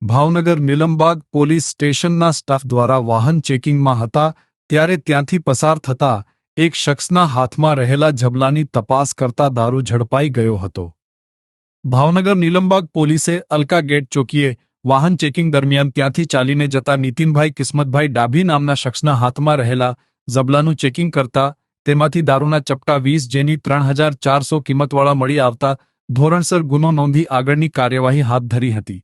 Bhavnagar Nilambag police સ્ટેશનના staff દ્વારા વાહન ચેકિંગમાં હતા ત્યારે ત્યાંથી પસાર થતા એક શખ્સના હાથમાં રહેલા ઝબલાની તપાસ કરતા દારૂ ઝડપાઈ ગયો હતો। ભાવનગર નીલમબાગ પોલીસે અલકા ગેટ ચોકીએ વાહન ચેકિંગ દરમિયાન ત્યાંથી ચાલીને જતા નીતિનભાઈ કિસ્મતભાઈ ડાભી નામના શખ્સના હાથમાં રહેલા ઝબલાનું ચેકિંગ કરતા તેમાંથી દારૂના ચપટા 20 જેની 3400 કિંમતવાળા મળી આવતા ધોરણસર ગુનો નોંધી આગળની કાર્યવાહી હાથ ધરી હતી।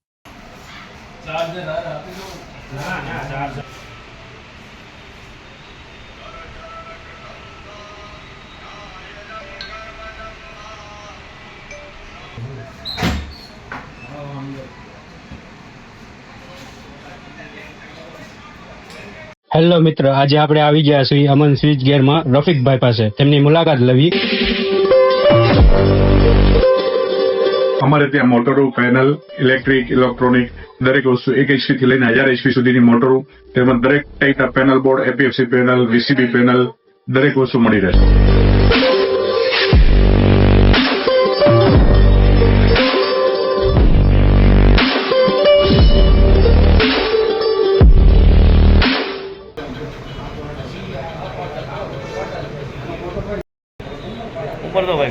હેલો મિત્ર, આજે આપણે આવી ગયા છીએ અમન સ્વિચ ગેરમાં રફીકભાઈ પાસે। તેમની મુલાકાત લેવી। અમારે ત્યાં મોટરો, પેનલ, ઇલેક્ટ્રિક, ઇલેક્ટ્રોનિક દરેક વસ્તુ 1 HP થી લઈને 1000 HP સુધીની મોટરો તેમજ દરેક ટાઈપના પેનલ બોર્ડ, એપીએફસી પેનલ, વીસીબી પેનલ દરેક વસ્તુ મળી રહેશે। ऊपर दो भाई।